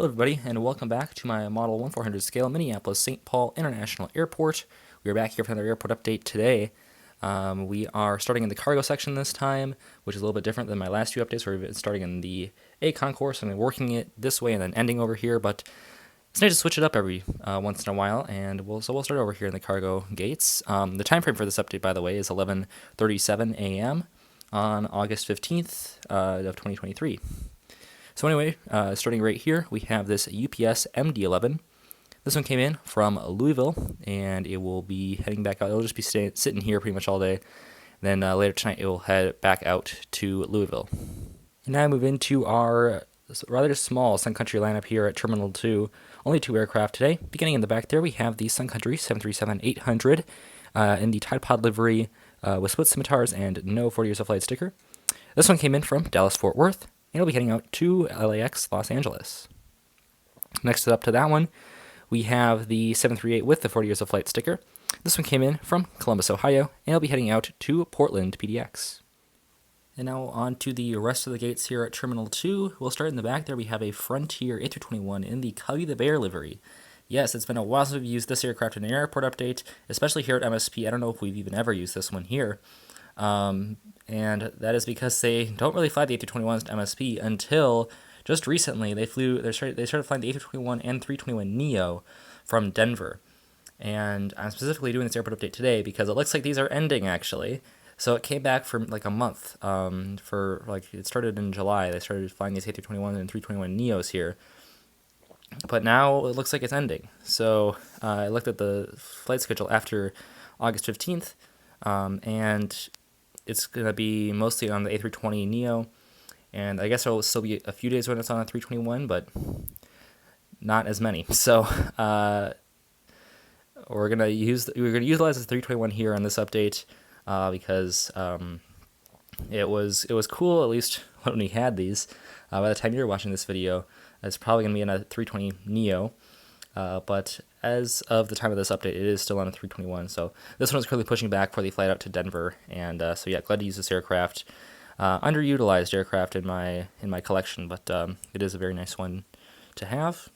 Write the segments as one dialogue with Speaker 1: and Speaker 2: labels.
Speaker 1: Hello everybody, and welcome back to my Model 1400 scale Minneapolis St. Paul International Airport. We are back here for another airport update today. We are starting in the cargo section this time, which is a little bit different than my last two updates where we've been starting in the A concourse and working it this way and then ending over here, but it's nice to switch it up every once in a while, and we'll start over here in the cargo gates. The time frame for this update, by the way, is 11:37 a.m. on August 15th of 2023. So anyway, starting right here, we have this UPS MD-11. This one came in from Louisville, and it will be heading back out. It'll just be sitting here pretty much all day. Then later tonight, it will head back out to Louisville. And now I move into our rather small Sun Country lineup here at Terminal 2. Only two aircraft today. Beginning in the back there, we have the Sun Country 737-800 in the Tide Pod livery with split scimitars and no 40 years of flight sticker. This one came in from Dallas-Fort Worth, and it'll be heading out to LAX, Los Angeles. Next up to that one, we have the 738 with the 40 years of flight sticker. This one came in from Columbus, Ohio, and it'll be heading out to Portland, PDX. And now on to the rest of the gates here at Terminal 2. We'll start in the back there. We have a Frontier A321 in the Cubby the Bear livery. Yes, it's been a while since we've used this aircraft in an airport update, especially here at MSP. I don't know if we've even ever used this one here. And that is because they don't really fly the A321s to MSP until just recently. They started flying the A321 and 321neo from Denver. And I'm specifically doing this airport update today because it looks like these are ending actually. So it came back for like a month. It started in July. They started flying these A321 and 321neos here. But now it looks like it's ending. So I looked at the flight schedule after August 15th, and it's going to be mostly on the A320neo, and I guess there will still be a few days when it's on a 321, but not as many. So we're gonna utilize the 321 here on this update because it was cool, at least when we had these. By the time you're watching this video, it's probably gonna be on a 320neo. But as of the time of this update, it is still on a 321. So this one is currently pushing back for the flight out to Denver. And so yeah, glad to use this aircraft. Underutilized aircraft in my collection, but it is a very nice one to have.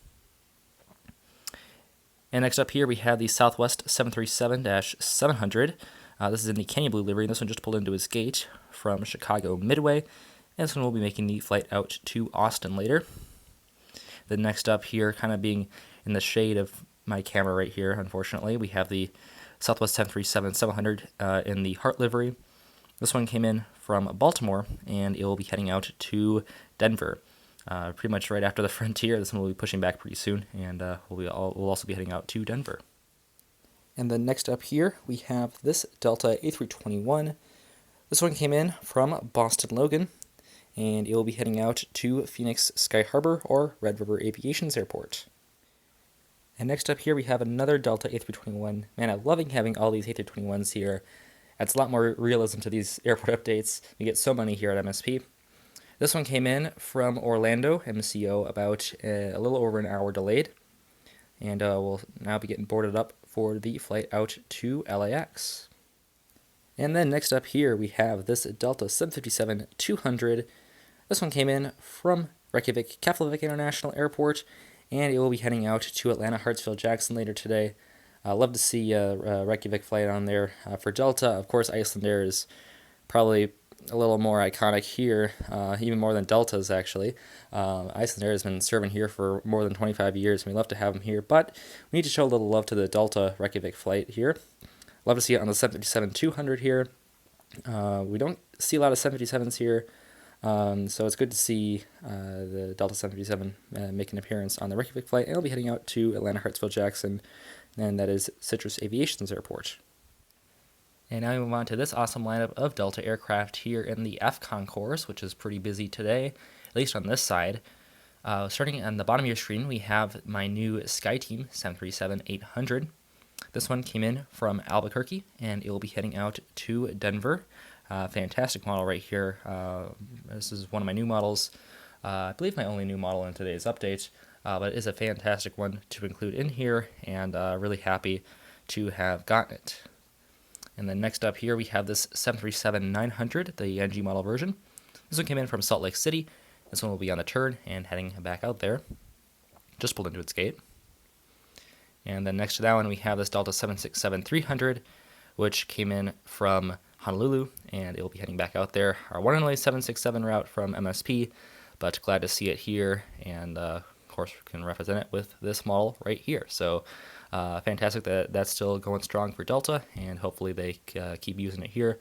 Speaker 1: And next up here, we have the Southwest 737-700. This is in the Canyon Blue livery. This one just pulled into its gate from Chicago Midway. And this one will be making the flight out to Austin later. Then next up here, kind of being in the shade of my camera right here, unfortunately, we have the Southwest 737-700 in the Heart livery. This one came in from Baltimore, and it will be heading out to Denver. Pretty much right after the Frontier. This one will be pushing back pretty soon, and we'll also be heading out to Denver. And then next up here, we have this Delta A321. This one came in from Boston Logan, and it will be heading out to Phoenix Sky Harbor or Red River Aviation's airport. And next up here, we have another Delta A321. Man, I'm loving having all these A321s here. Adds a lot more realism to these airport updates. We get so many here at MSP. This one came in from Orlando, MCO, about a little over an hour delayed. And we'll now be getting boarded up for the flight out to LAX. And then next up here, we have this Delta 757-200. This one came in from Reykjavik Keflavik International Airport, and it will be heading out to Atlanta Hartsfield Jackson later today. Love to see Reykjavik flight on there for Delta. Of course, Icelandair is probably a little more iconic here, even more than Delta's actually. Icelandair has been serving here for more than 25 years, and we love to have them here, but we need to show a little love to the Delta Reykjavik flight here. Love to see it on the 757-200 here. We don't see a lot of 757s here, so it's good to see the Delta 757 make an appearance on the Reykjavik flight, and it'll be heading out to Atlanta Hartsfield Jackson, and that is Citrus Aviation's airport. And now we move on to this awesome lineup of Delta aircraft here in the F concourse, which is pretty busy today, at least on this side. Starting on the bottom of your screen, we have my new SkyTeam 737-800. This one came in from Albuquerque, and it will be heading out to Denver. Fantastic model right here. This is one of my new models. I believe my only new model in today's update, but it is a fantastic one to include in here, and really happy to have gotten it. And then next up here, we have this 737-900, the NG model version. This one came in from Salt Lake City. This one will be on the turn and heading back out there. just pulled into its gate. And then next to that one, we have this Delta 767-300, which came in from Honolulu, and it will be heading back out there. Our one and only 767 route from MSP, but glad to see it here, and of course, we can represent it with this model right here. So fantastic that that's still going strong for Delta, and hopefully they keep using it here.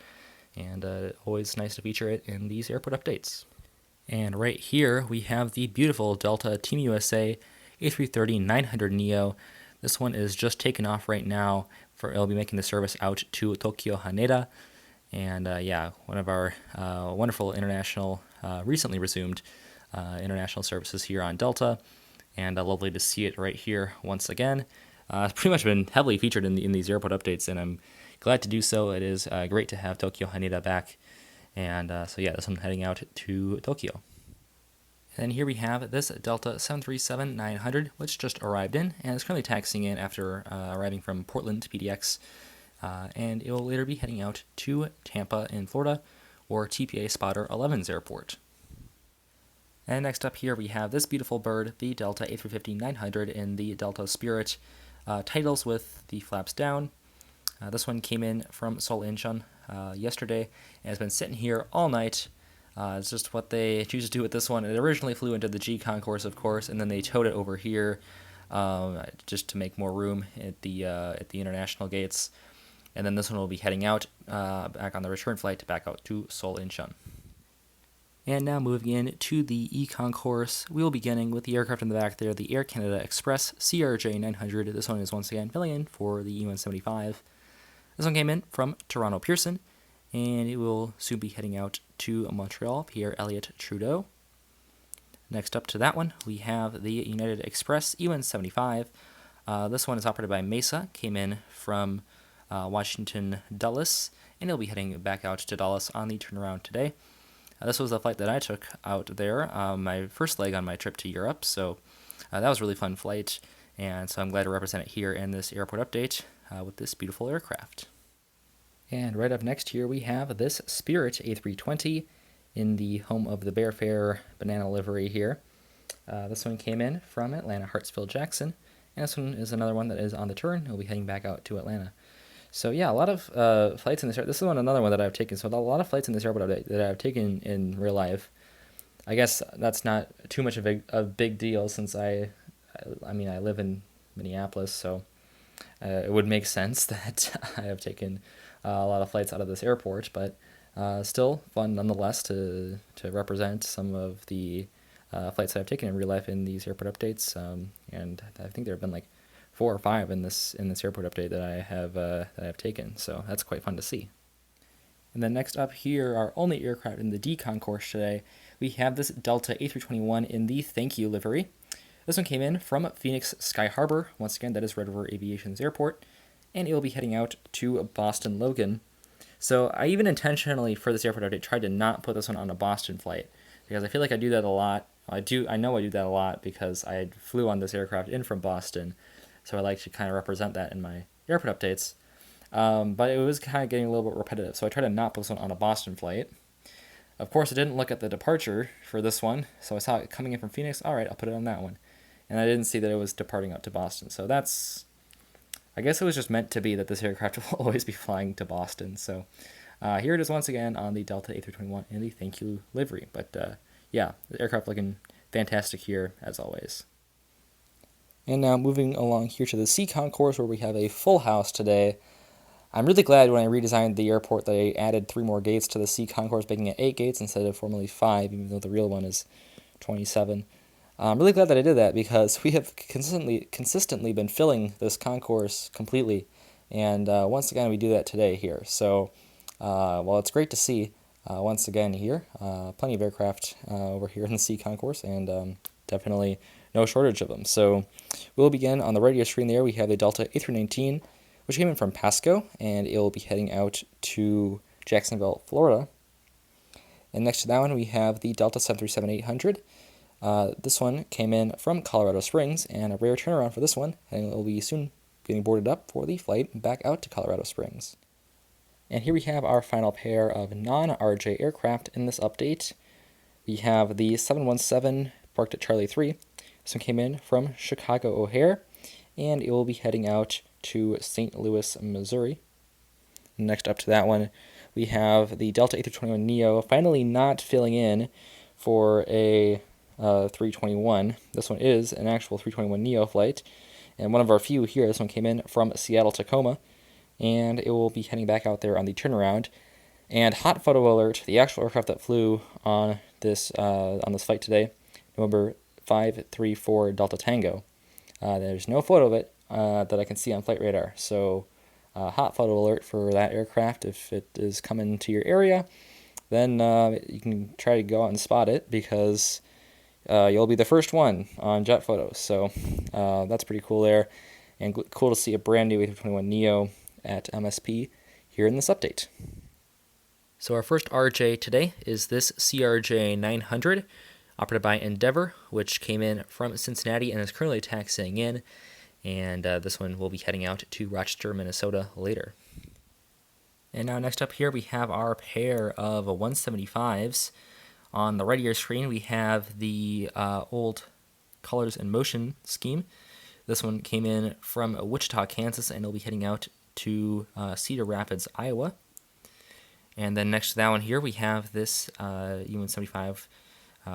Speaker 1: And always nice to feature it in these airport updates. And right here, we have the beautiful Delta Team USA A330-900neo. This one is just taken off right now. It'll be making the service out to Tokyo Haneda. And yeah, one of our wonderful international, recently resumed international services here on Delta. And lovely to see it right here once again. It's pretty much been heavily featured in these airport updates, and I'm glad to do so. It is great to have Tokyo Haneda back. And so yeah, this one heading out to Tokyo. And here we have this Delta 737-900, which just arrived in, and is currently taxiing in after arriving from Portland to PDX. And it will later be heading out to Tampa in Florida, or TPA Spotter 11's airport. And next up here we have this beautiful bird, the Delta A350-900 in the Delta Spirit titles with the flaps down. This one came in from Seoul Incheon yesterday and has been sitting here all night. It's just what they choose to do with this one. It originally flew into the G concourse, of course, and then they towed it over here just to make more room at the international gates. And then this one will be heading out back on the return flight back out to Seoul Incheon. And now moving in to the E-concourse, we will be beginning with the aircraft in the back there, the Air Canada Express CRJ-900. This one is once again filling in for the E-175. This one came in from Toronto Pearson, and it will soon be heading out to Montreal, Pierre Elliott Trudeau. Next up to that one, we have the United Express E-175. This one is operated by Mesa, came in from Washington Dulles, and it'll be heading back out to Dulles on the turnaround today. This was the flight that I took out there, my first leg on my trip to Europe, so that was a really fun flight, and so I'm glad to represent it here in this airport update with this beautiful aircraft. And right up next here we have this Spirit A320 in the home of the Bear Fair banana livery here. This one came in from Atlanta Hartsfield Jackson, and this one is another one that is on the turn. It'll be heading back out to Atlanta. So yeah, a lot of flights in this airport. This is another one that I've taken. So a lot of flights in this airport that I've taken in real life. I guess that's not too much of a big deal since I live in Minneapolis, so it would make sense that I have taken a lot of flights out of this airport. But still fun nonetheless to represent some of the flights that I've taken in real life in these airport updates. And I think there have been like 4 or 5 in this airport update that I have taken, so that's quite fun to see. And then next up here, our only aircraft in the D concourse today, we have this Delta A321 in the Thank You livery. This one came in from Phoenix Sky Harbor. Once again, that is Red River Aviation's airport, and it will be heading out to Boston Logan. So I even intentionally for this airport update tried to not put this one on a Boston flight because I feel like I do that a lot. I know I do that a lot because I flew on this aircraft in from Boston. So I like to kind of represent that in my airport updates. But it was kind of getting a little bit repetitive, so I tried to not put this one on a Boston flight. Of course, I didn't look at the departure for this one, so I saw it coming in from Phoenix. All right, I'll put it on that one. And I didn't see that it was departing out to Boston. So I guess it was just meant to be that this aircraft will always be flying to Boston. So here it is once again on the Delta A321 in the Thank You livery. But yeah, the aircraft looking fantastic here, as always. And now moving along here to the C concourse where we have a full house today. I'm really glad when I redesigned the airport that I added 3 more gates to the C concourse, making it 8 gates instead of formerly 5, even though the real one is 27. I'm really glad that I did that because we have consistently been filling this concourse completely, and once again we do that today here. So well, it's great to see once again here. Plenty of aircraft over here in the C concourse, and definitely no shortage of them. So we'll begin on the right of your screen there. We have the Delta A319, which came in from Pasco, and it will be heading out to Jacksonville, Florida. And next to that one, we have the Delta 737-800. This one came in from Colorado Springs, and a rare turnaround for this one, and it will be soon getting boarded up for the flight back out to Colorado Springs. And here we have our final pair of non-RJ aircraft in this update. We have the 717 parked at Charlie 3. This one came in from Chicago O'Hare, and it will be heading out to St. Louis, Missouri. Next up to that one, we have the Delta A321neo finally not filling in for a 321. This one is an actual 321neo flight, and one of our few here. This one came in from Seattle, Tacoma, and it will be heading back out there on the turnaround. And hot photo alert, the actual aircraft that flew on this flight today, November 534 Delta Tango. There's no photo of it that I can see on flight radar, so hot photo alert for that aircraft. If it is coming to your area, then you can try to go out and spot it, because you'll be the first one on jet photos. So that's pretty cool there, and cool to see a brand new A321neo at MSP here in this update. So our first RJ today is this CRJ 900, operated by Endeavor, which came in from Cincinnati and is currently taxiing in. And this one will be heading out to Rochester, Minnesota later. And now next up here we have our pair of 175s. On the right of your screen we have the old Colors in Motion scheme. This one came in from Wichita, Kansas, and it'll be heading out to Cedar Rapids, Iowa. And then next to that one here we have this E175,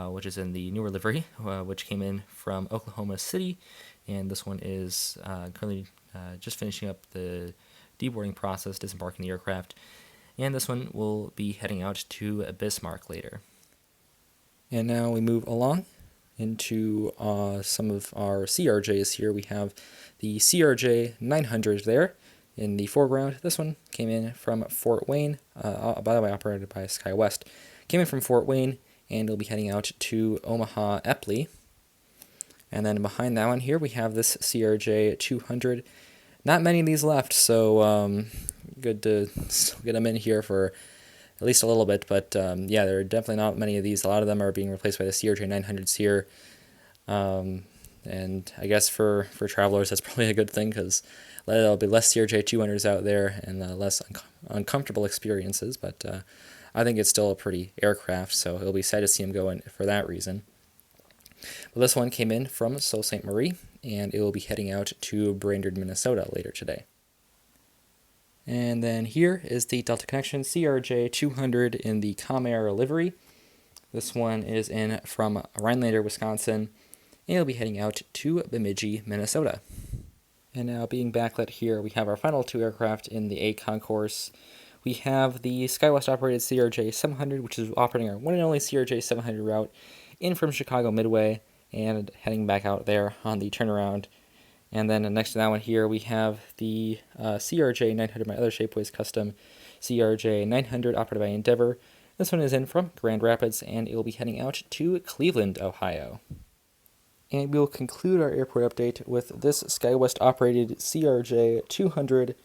Speaker 1: which is in the newer livery, which came in from Oklahoma City. And this one is currently just finishing up the deboarding process, disembarking the aircraft. And this one will be heading out to Bismarck later. And now we move along into some of our CRJs here. We have the CRJ 900 there in the foreground. This one came in from Fort Wayne, by the way, operated by SkyWest. Came in from Fort Wayne, and it'll be heading out to Omaha Epley. And then behind that one here, we have this CRJ 200. Not many of these left, so good to get them in here for at least a little bit. But yeah, there are definitely not many of these. A lot of them are being replaced by the CRJ 900s here. And I guess for travelers, that's probably a good thing, because there'll be less CRJ 200s out there and less uncomfortable experiences. But I think it's still a pretty aircraft, so it'll be sad to see him go in for that reason. But this one came in from Sault Ste. Marie, and it will be heading out to Brainerd, Minnesota later today. And then here is the Delta Connection CRJ 200 in the Comair livery. This one is in from Rhinelander, Wisconsin, and it'll be heading out to Bemidji, Minnesota. And now being backlit here, we have our final two aircraft in the A concourse. We have the SkyWest operated CRJ 700, which is operating our one and only CRJ 700 route in from Chicago Midway and heading back out there on the turnaround. And then next to that one here, we have the CRJ 900, my other Shapeways custom CRJ 900 operated by Endeavor. This one is in from Grand Rapids, and it will be heading out to Cleveland, Ohio. And we will conclude our airport update with this SkyWest operated CRJ 200,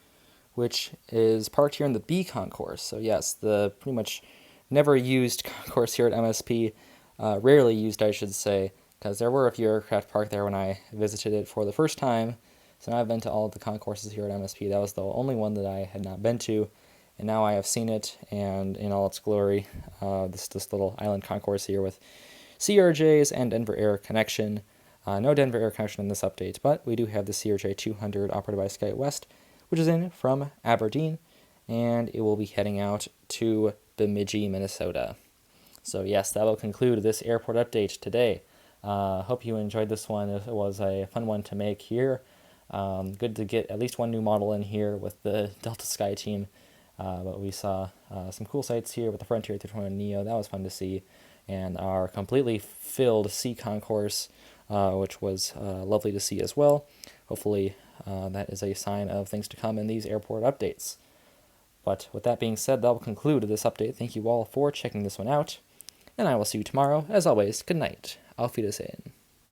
Speaker 1: which is parked here in the B concourse. So yes, the pretty much never used concourse here at MSP, rarely used I should say, because there were a few aircraft parked there when I visited it for the first time. So now I've been to all of the concourses here at MSP. That was the only one that I had not been to, and now I have seen it, and in all its glory, this little island concourse here with CRJs and Denver Air Connection. No Denver Air Connection in this update, but we do have the CRJ 200 operated by SkyWest, which is in from Aberdeen, and it will be heading out to Bemidji, Minnesota. So yes, that will conclude this airport update today. Hope you enjoyed this one. It was a fun one to make here. Good to get at least one new model in here with the Delta Sky team. But we saw some cool sights here with the Frontier 321neo. That was fun to see. And our completely filled C concourse, which was lovely to see as well. Hopefully that is a sign of things to come in these airport updates. But with that being said, that will conclude this update. Thank you all for checking this one out. And I will see you tomorrow. As always, good night. Auf Wiedersehen.